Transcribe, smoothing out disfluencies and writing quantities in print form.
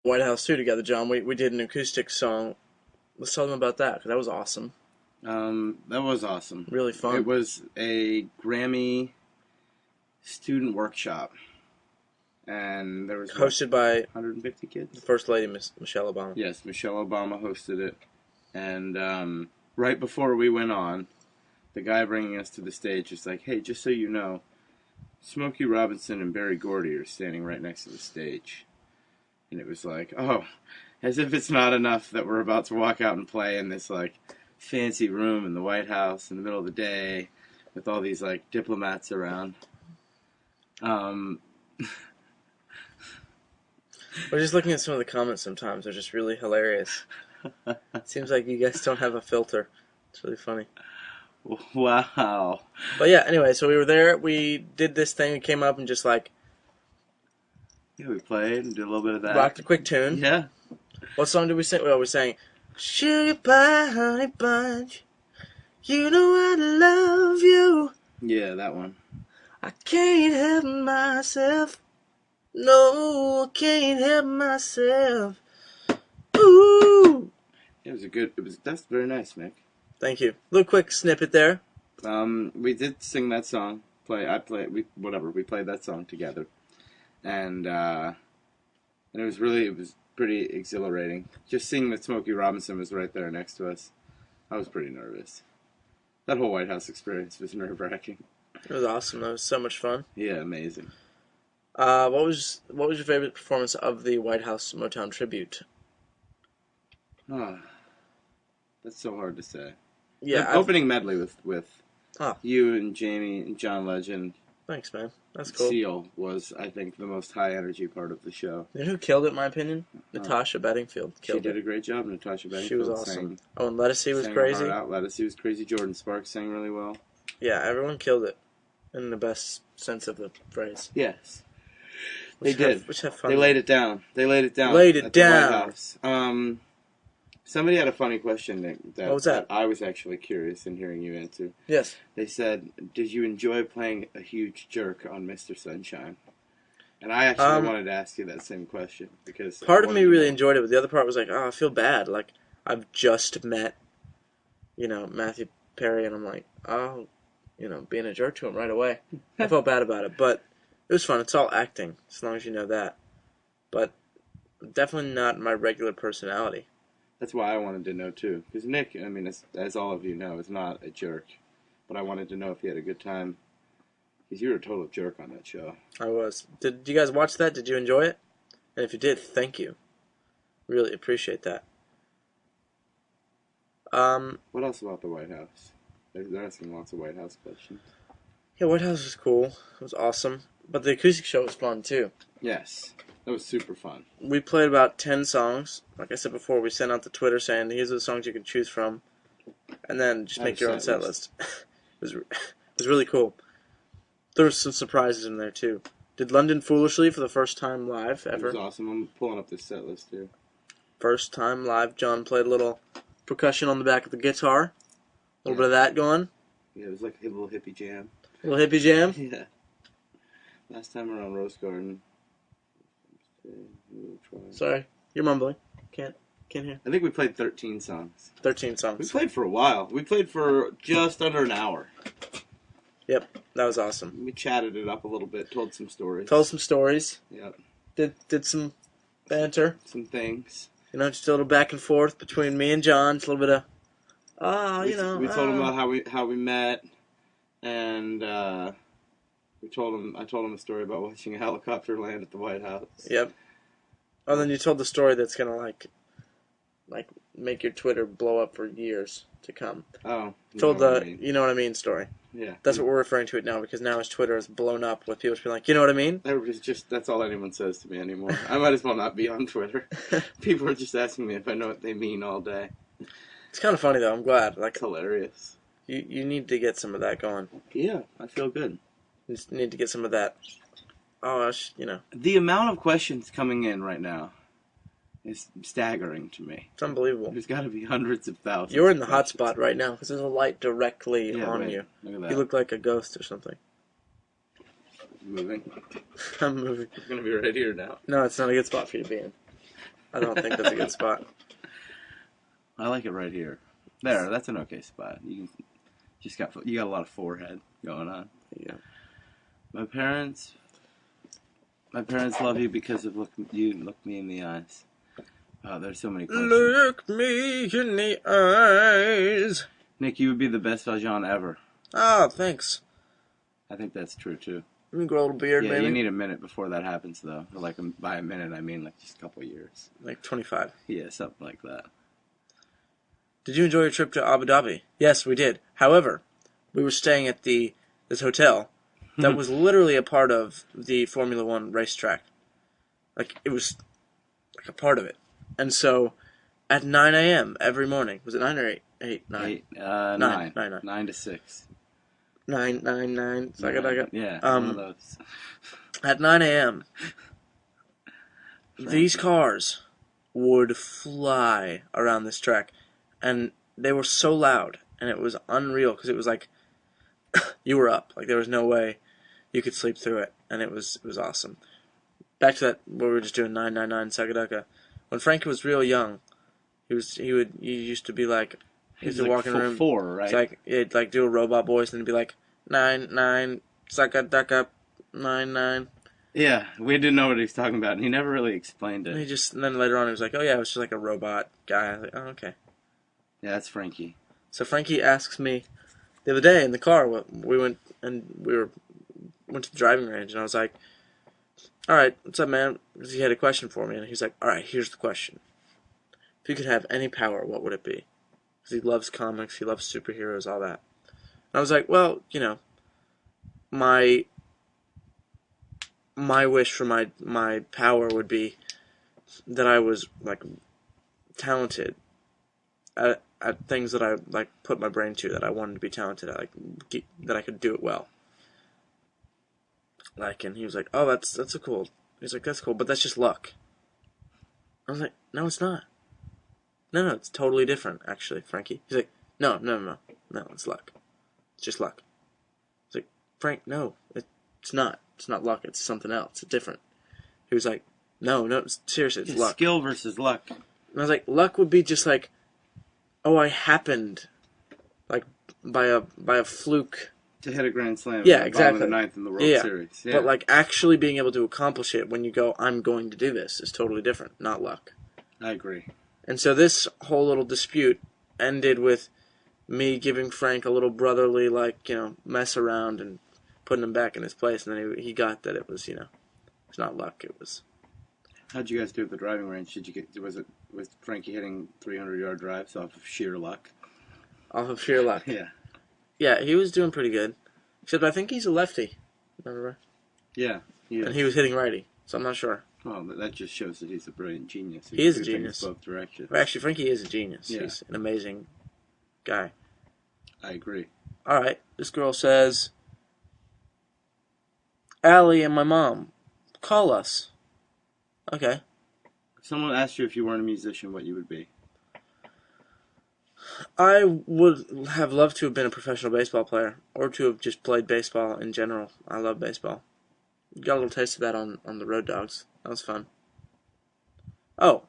White House 2 together, John. We did an acoustic song. Let's tell them about that, 'cause that was awesome. That was awesome. Really fun. It was a Grammy student workshop, and there was Hosted by 150 kids. the First Lady, Michelle Obama. Yes, Michelle Obama hosted it, and right before we went on, the guy bringing us to the stage was like, "Hey, just so you know, Smokey Robinson and Berry Gordy are standing right next to the stage," and it was like, oh, as if it's not enough that we're about to walk out and play in this like fancy room in the White House in the middle of the day with all these like diplomats around. We're just looking at some of the comments sometimes. They're just really hilarious. It seems like you guys don't have a filter. It's really funny. Wow. But yeah, anyway, so we were there. We did this thing. We came up and just like Yeah, we played and did a little bit of that. rocked a quick tune. Yeah. What song did we sing? Well, we sang Sugar Pie Honey Bunch. You know I love you. Yeah, that one. I can't help myself. No, I can't help myself. Ooh. That's very nice, Nick. Thank you. Little quick snippet there. We did sing that song. We played that song together. And it was pretty exhilarating. Just seeing that Smokey Robinson was right there next to us, I was pretty nervous. That whole White House experience was nerve-wracking. It was awesome. That was so much fun. Yeah, amazing. What was your favorite performance of the White House Motown tribute? That's so hard to say. Yeah, the opening medley with Oh. you and Jamie and John Legend. Thanks, man. That's cool. Seal was, I think, the most high-energy part of the show. You know who killed it, in my opinion? Natasha Bedingfield killed She it. did a great job. Natasha Bedingfield She was awesome. Oh, and Lettucey was crazy. Her heart out. Lettucey was crazy. Jordan Sparks sang really well. Yeah, everyone killed it, in the best sense of the phrase. Yes, they did. Which have fun. They laid it down. Laid it at down. the White House. Somebody had a funny question, Nick, what was that? I was actually curious in hearing you answer. Yes. They said, did you enjoy playing a huge jerk on Mr. Sunshine? And I actually wanted to ask you that same question. Because part of me really enjoyed it, but the other part was like, oh, I feel bad. Like, I've just met, Matthew Perry, and I'm like, oh, being a jerk to him right away. I felt bad about it, but it was fun. It's all acting, as long as you know that. But definitely not my regular personality. That's why I wanted to know, too. Because Nick, I mean, as all of you know, is not a jerk. But I wanted to know if he had a good time. Because you were a total jerk on that show. I was. Did you guys watch that? Did you enjoy it? And if you did, thank you. Really appreciate that. What else about the White House? They're asking lots of White House questions. Yeah, White House was cool. It was awesome. But the acoustic show was fun, too. Yes. That was super fun. We played about 10 songs. Like I said before, we sent out the Twitter saying, here's the songs you can choose from. And then just make your own set list. It was really cool. There were some surprises in there, too. Did London Foolishly for the first time live ever. It was awesome. I'm pulling up this set list, too. First time live. John played a little percussion on the back of the guitar. A little bit of that going. Yeah, it was like a little hippie jam. A little hippie jam? Yeah. Last time around Rose Garden. Sorry, you're mumbling. Can't hear. I think we played 13 songs. 13 songs. We played for a while. We played for just under an hour. Yep, that was awesome. We chatted it up a little bit, told some stories. Yep. Did some banter. Some things. Just a little back and forth between me and John. Just a little bit of, We told him about how we met, and I told him a story about watching a helicopter land at the White House. Yep. Oh, then you told the story that's gonna like make your Twitter blow up for years to come. Oh. Told the you know what I mean story. Yeah. That's what we're referring to it now, because now his Twitter is blown up with people being like, you know what I mean? That's all anyone says to me anymore. I might as well not be on Twitter. People are just asking me if I know what they mean all day. It's kind of funny though. I'm glad. It's hilarious. You need to get some of that going. Yeah, I feel good. You just need to get some of that. Oh, The amount of questions coming in right now is staggering to me. It's unbelievable. There's got to be hundreds of thousands. You're in the hot spot right now because there's a light directly on you. Look at that. You look like a ghost or something. Moving. I'm moving. It's going to be right here now. No, it's not a good spot for you to be in. I don't think that's a good spot. I like it right here. There, that's an okay spot. You got a lot of forehead going on. Yeah. My parents love you because of look me in the eyes. Oh, there's so many questions. Look me in the eyes. Nick, you would be the best Valjean ever. Oh, thanks. I think that's true too. Let me grow a little beard, Yeah, maybe. you need a minute before that happens, though. Like by a minute, I mean like just a couple years. Like 25. Yeah, something like that. Did you enjoy your trip to Abu Dhabi? Yes, we did. However, we were staying at this hotel that was literally a part of the Formula One racetrack. Like, it was like a part of it. And so, at 9 a.m. every morning, was it 9 or 8? 8, 9. 9. 9. 9 to 6. 9, 9, 9. Saga. Yeah, one of those. At 9 a.m., these cars would fly around this track. And they were so loud, and it was unreal, because it was like, you were up. Like, there was no way you could sleep through it, and it was awesome. Back to that, what we were just doing, 999 Sagadaka. When Frankie was real young, he used to be like, he used to walk in the room. 4, right? It's like, he'd like do a robot voice, and he'd be like, 9 Sagadaka, 9. Yeah, we didn't know what he was talking about, and he never really explained it. And then later on, he was like, oh yeah, it was just like a robot guy. I was like, oh, okay. Yeah, that's Frankie. So Frankie asks me the other day in the car, we went to the driving range, and I was like, all right, what's up, man? Because he had a question for me, and he's like, all right, here's the question. If you could have any power, what would it be? Because he loves comics, he loves superheroes, all that. And I was like, well, my wish for my power would be that I was, like, talented at things that I like put my brain to, that I wanted to be talented at, like that I could do it well. Like, and he was like, "Oh, that's a cool." He's like, "That's cool, but that's just luck." I was like, "No, it's not. No, it's totally different, actually, Frankie." He's like, "No, it's luck. It's just luck." It's like, "Frank, no, it's not. It's not luck. It's something else. It's different." He was like, "No, seriously, it's luck." Skill versus luck. And I was like, "Luck would be just like, oh, I happened, like, by a fluke to hit a grand slam. Yeah, exactly. Bottom of the ninth in the World Series. Yeah. But like actually being able to accomplish it when you go, I'm going to do this, is totally different. Not luck." I agree. And so this whole little dispute ended with me giving Frank a little brotherly, like, mess around and putting him back in his place. And then he got that it was, it's not luck. It was. How'd you guys do at the driving range? Was Frankie hitting 300-yard drives off of sheer luck? Off of sheer luck. Yeah. Yeah, he was doing pretty good. Except I think he's a lefty. Remember? Yeah. And he was hitting righty, so I'm not sure. Well, that just shows that he's a brilliant genius. He is a genius. Both directions. Actually, Frankie is a genius. Yeah. He's an amazing guy. I agree. All right, this girl says, Allie and my mom, call us. Okay. If someone asked you if you weren't a musician, what you would be? I would have loved to have been a professional baseball player, or to have just played baseball in general. I love baseball. Got a little taste of that on the Road Dogs. That was fun. Oh,